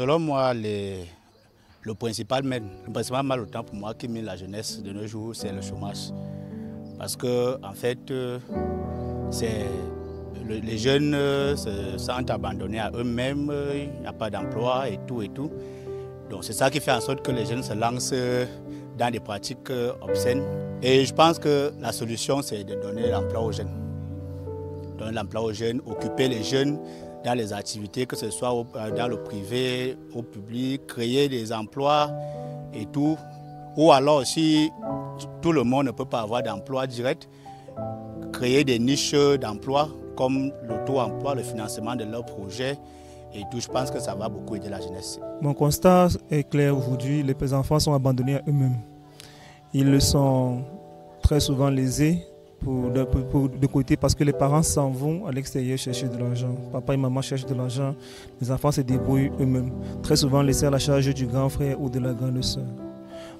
selon moi, le principal mal autant pour moi qui mine la jeunesse de nos jours, c'est le chômage. Parce que, en fait, les jeunes se sentent abandonnés à eux-mêmes, il n'y a pas d'emploi et tout et tout. Donc c'est ça qui fait en sorte que les jeunes se lancent dans des pratiques obscènes. Et je pense que la solution, c'est de donner l'emploi aux jeunes. Donner l'emploi aux jeunes, occuper les jeunes dans les activités, que ce soit dans le privé, au public, créer des emplois et tout. Ou alors, si tout le monde ne peut pas avoir d'emploi direct, créer des niches d'emploi comme l'auto-emploi, le financement de leurs projets et tout. Je pense que ça va beaucoup aider la jeunesse. Mon constat est clair aujourd'hui, les enfants sont abandonnés à eux-mêmes. Ils le sont très souvent lésés de côté parce que les parents s'en vont à l'extérieur chercher de l'argent. Papa et maman cherchent de l'argent, les enfants se débrouillent eux-mêmes, très souvent laissés à la charge du grand frère ou de la grande sœur.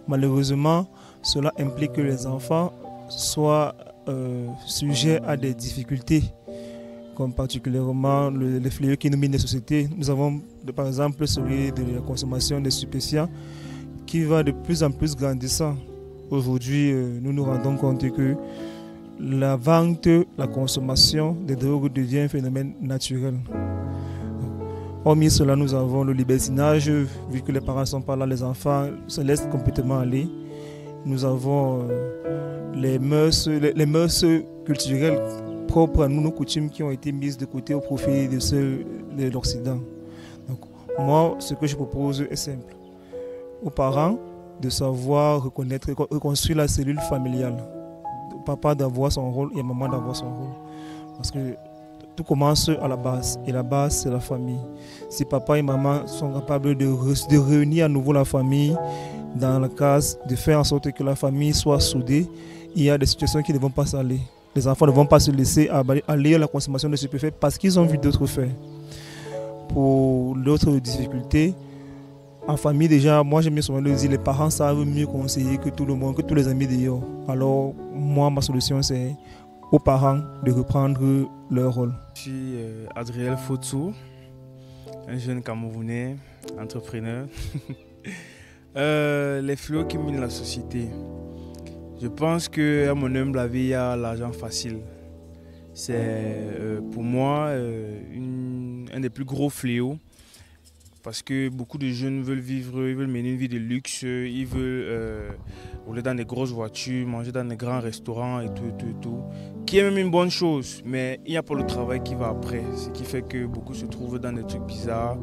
Malheureusement, cela implique que les enfants soient sujets à des difficultés, comme particulièrement les fléaux qui nous minent les sociétés. Nous avons par exemple celui de la consommation des stupéfiants qui va de plus en plus grandissant. Aujourd'hui, nous nous rendons compte que la vente, la consommation des drogues devient un phénomène naturel. Hormis cela, nous avons le libertinage, vu que les parents ne sont pas là, les enfants se laissent complètement aller. Nous avons les mœurs culturelles propres à nous, nos coutumes qui ont été mises de côté au profit de l'Occident. Donc, moi, ce que je propose est simple. Aux parents de savoir reconnaître, reconstruire la cellule familiale. Papa d'avoir son rôle et maman d'avoir son rôle. Parce que tout commence à la base. Et la base, c'est la famille. Si papa et maman sont capables de réunir à nouveau la famille dans la case, de faire en sorte que la famille soit soudée, il y a des situations qui ne vont pas s'aller. Les enfants ne vont pas se laisser aller à la consommation de stupéfiants parce qu'ils ont vu d'autres faire. Pour d'autres difficultés, en famille déjà, moi j'aime bien souvent le dire, les parents savent mieux conseiller que tout le monde, que tous les amis dehors. Alors moi, ma solution c'est aux parents de reprendre leur rôle. Je suis Adriel Fotsou, un jeune Camerounais, entrepreneur. Les fléaux qui minent la société. Je pense qu'à mon humble avis, il y a l'argent facile. C'est pour moi un des plus gros fléaux. Parce que beaucoup de jeunes veulent vivre, ils veulent mener une vie de luxe, ils veulent rouler dans des grosses voitures, manger dans des grands restaurants et tout. Qui est même une bonne chose, mais il n'y a pas le travail qui va après. Ce qui fait que beaucoup se trouvent dans des trucs bizarres,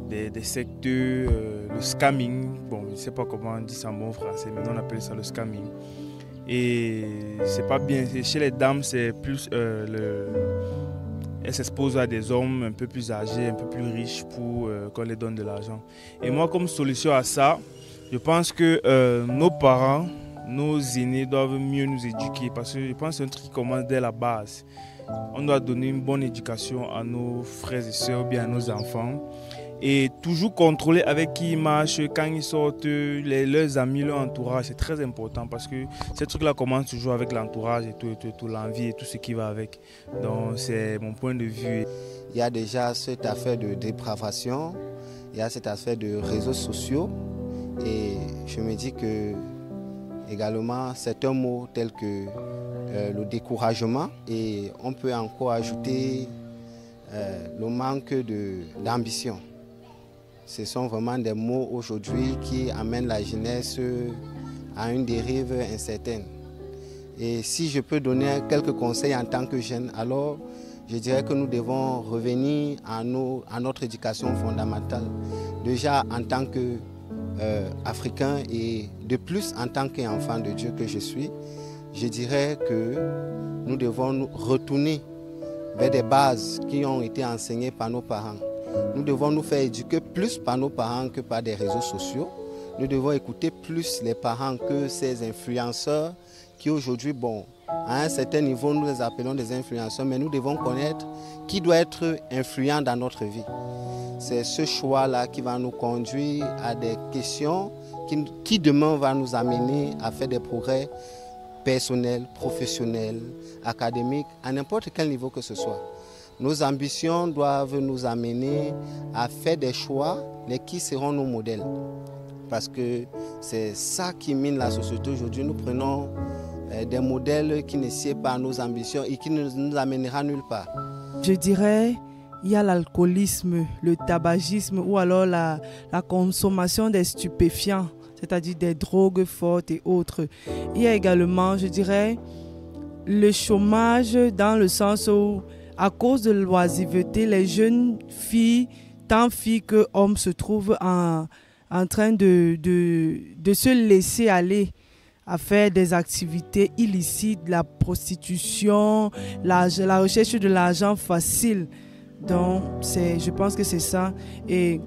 des sectes, le scamming. Bon, je ne sais pas comment on dit ça en bon français, mais on appelle ça le scamming. Et c'est pas bien. Chez les dames, c'est plus elles s'exposent à des hommes un peu plus âgés, un peu plus riches pour qu'on les donne de l'argent. Et moi, comme solution à ça, je pense que nos parents, nos aînés doivent mieux nous éduquer parce que je pense que c'est un truc qui commence dès la base. On doit donner une bonne éducation à nos frères et sœurs, bien à nos enfants. Et toujours contrôler avec qui ils marchent, quand ils sortent, leurs amis, leur entourage, c'est très important parce que ces trucs-là commencent toujours avec l'entourage et tout, l'envie et tout ce qui va avec. Donc c'est mon point de vue. Il y a déjà cette affaire de dépravation, il y a cette affaire de réseaux sociaux et je me dis que également c'est un mot tel que le découragement et on peut encore ajouter le manque d'ambition. Ce sont vraiment des mots aujourd'hui qui amènent la jeunesse à une dérive incertaine. Et si je peux donner quelques conseils en tant que jeune, alors je dirais que nous devons revenir à notre éducation fondamentale. Déjà en tant qu'Africain et de plus en tant qu'enfant de Dieu que je suis, je dirais que nous devons nous retourner vers des bases qui ont été enseignées par nos parents. Nous devons nous faire éduquer plus par nos parents que par des réseaux sociaux. Nous devons écouter plus les parents que ces influenceurs qui aujourd'hui, bon, à un certain niveau, nous les appelons des influenceurs, mais nous devons connaître qui doit être influent dans notre vie. C'est ce choix-là qui va nous conduire à des questions qui demain va nous amener à faire des progrès personnels, professionnels, académiques, à n'importe quel niveau que ce soit. Nos ambitions doivent nous amener à faire des choix, qui seront nos modèles. Parce que c'est ça qui mine la société aujourd'hui. Nous prenons des modèles qui ne sied pas à nos ambitions et qui ne nous amènera nulle part. Je dirais, il y a l'alcoolisme, le tabagisme ou alors la consommation des stupéfiants, c'est-à-dire des drogues fortes et autres. Il y a également, je dirais, le chômage dans le sens où, à cause de l'oisiveté, les jeunes filles, tant filles que hommes, se trouvent en train de se laisser aller à faire des activités illicites, la prostitution, la recherche de l'argent facile. Donc, je pense que c'est ça. Et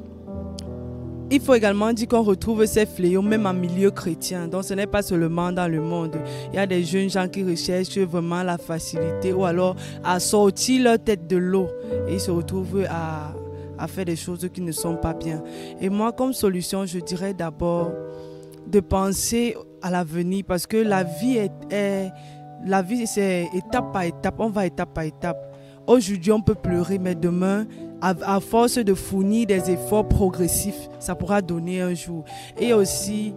il faut également dire qu'on retrouve ces fléaux même en milieu chrétien. Donc, ce n'est pas seulement dans le monde. Il y a des jeunes gens qui recherchent vraiment la facilité ou alors à sortir leur tête de l'eau. Et ils se retrouvent à faire des choses qui ne sont pas bien. Et moi, comme solution, je dirais d'abord de penser à l'avenir parce que la vie c'est étape par étape. On va étape par étape. Aujourd'hui, on peut pleurer, mais demain, à force de fournir des efforts progressifs, ça pourra donner un jour. Et aussi,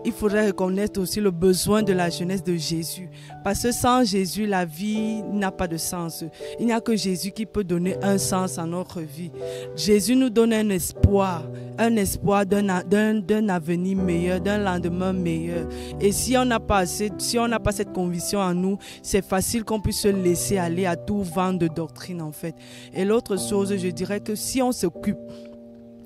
il faudrait reconnaître aussi le besoin de la jeunesse de Jésus. Parce que sans Jésus, la vie n'a pas de sens. Il n'y a que Jésus qui peut donner un sens à notre vie. Jésus nous donne un espoir d'un avenir meilleur, d'un lendemain meilleur. Et si on n'a pas cette conviction en nous, c'est facile qu'on puisse se laisser aller à tout vent de doctrine en fait. Et l'autre chose, je dirais que si on s'occupe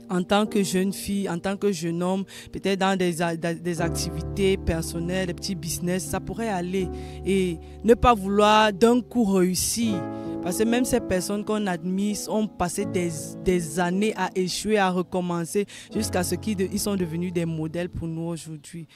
en tant que jeune fille, en tant que jeune homme, peut-être dans des activités personnelles, des petits business, ça pourrait aller. Et ne pas vouloir d'un coup réussir. Parce que même ces personnes qu'on admire ont passé des années à échouer, à recommencer, jusqu'à ce qu'ils sont devenus des modèles pour nous aujourd'hui.